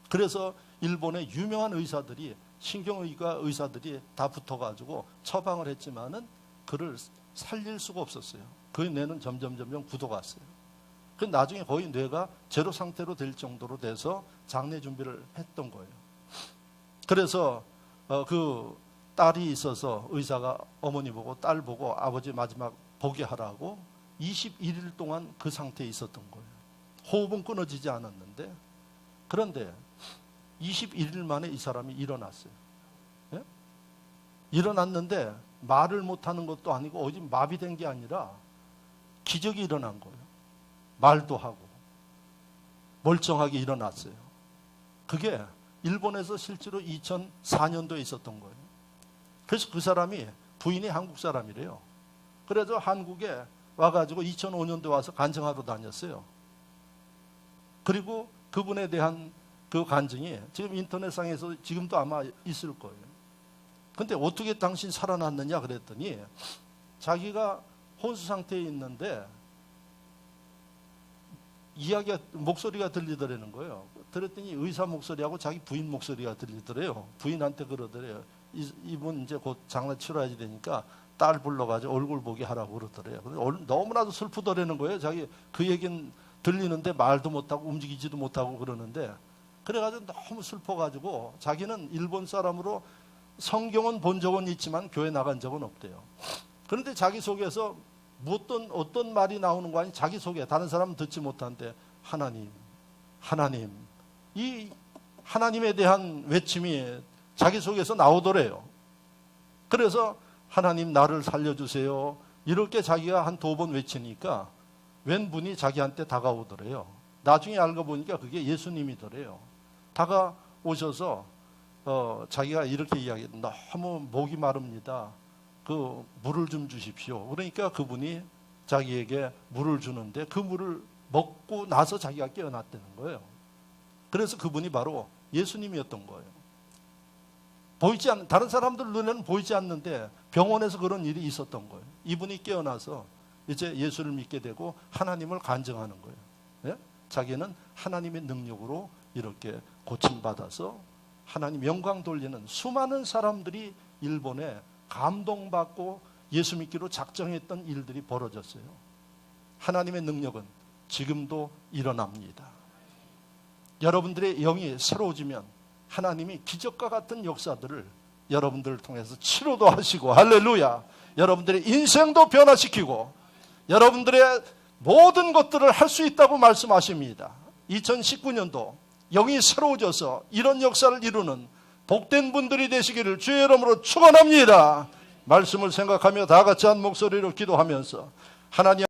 그래서 일본의 유명한 의사들이, 신경의과 의사들이 다 붙어가지고 처방을 했지만은 그를 살릴 수가 없었어요. 그 뇌는 점점 굳어갔어요. 그 나중에 거의 뇌가 제로 상태로 될 정도로 돼서 장례 준비를 했던 거예요. 그래서 그 딸이 있어서 의사가 어머니 보고 딸 보고 아버지 마지막 보게 하라고 21일 동안 그 상태에 있었던 거예요. 호흡은 끊어지지 않았는데, 그런데 21일 만에 이 사람이 일어났어요. 예? 일어났는데 말을 못하는 것도 아니고 어디 마비된 게 아니라 기적이 일어난 거예요. 말도 하고 멀쩡하게 일어났어요. 그게 일본에서 실제로 2004년도에 있었던 거예요. 그래서 그 사람이, 부인이 한국 사람이래요. 그래서 한국에 와가지고 2005년도에 와서 간증하러 다녔어요. 그리고 그분에 대한 그 간증이 지금 인터넷상에서 지금도 아마 있을 거예요. 근데 어떻게 당신 살아났느냐 그랬더니 자기가 혼수 상태에 있는데 목소리가 들리더라는 거예요. 들었더니 의사 목소리하고 자기 부인 목소리가 들리더래요. 부인한테 그러더래요. 이분 이제 곧 장례 치러야지 되니까 딸 불러가지고 얼굴 보게 하라고 그러더래요. 너무나도 슬프더라는 거예요. 자기 그 얘기는 들리는데 말도 못하고 움직이지도 못하고 그러는데, 그래가지고 너무 슬퍼가지고 자기는 일본 사람으로 성경은 본 적은 있지만 교회 나간 적은 없대요. 그런데 자기 속에서 어떤 말이 나오는 거 아니, 자기 속에 다른 사람은 듣지 못한데 하나님, 이 하나님에 대한 외침이 자기 속에서 나오더래요. 그래서 하나님 나를 살려주세요, 이렇게 자기가 한 2번 외치니까 웬 분이 자기한테 다가오더래요. 나중에 알고 보니까 그게 예수님이더래요. 다가오셔서 자기가 이렇게 이야기해요. 너무 목이 마릅니다. 그 물을 좀 주십시오. 그러니까 그분이 자기에게 물을 주는데 그 물을 먹고 나서 자기가 깨어났다는 거예요. 그래서 그분이 바로 예수님이었던 거예요. 다른 사람들 눈에는 보이지 않는데 병원에서 그런 일이 있었던 거예요. 이분이 깨어나서 이제 예수를 믿게 되고 하나님을 간증하는 거예요. 예? 자기는 하나님의 능력으로 이렇게 고침받아서 하나님 영광 돌리는 수많은 사람들이 일본에 감동받고 예수 믿기로 작정했던 일들이 벌어졌어요. 하나님의 능력은 지금도 일어납니다. 여러분들의 영이 새로워지면 하나님이 기적과 같은 역사들을 여러분들을 통해서 치료도 하시고, 할렐루야, 여러분들의 인생도 변화시키고 여러분들의 모든 것들을 할 수 있다고 말씀하십니다. 2019년도 영이 새로워져서 이런 역사를 이루는 복된 분들이 되시기를 주의 이름으로 축원합니다. 말씀을 생각하며 다 같이 한 목소리로 기도하면서 하나님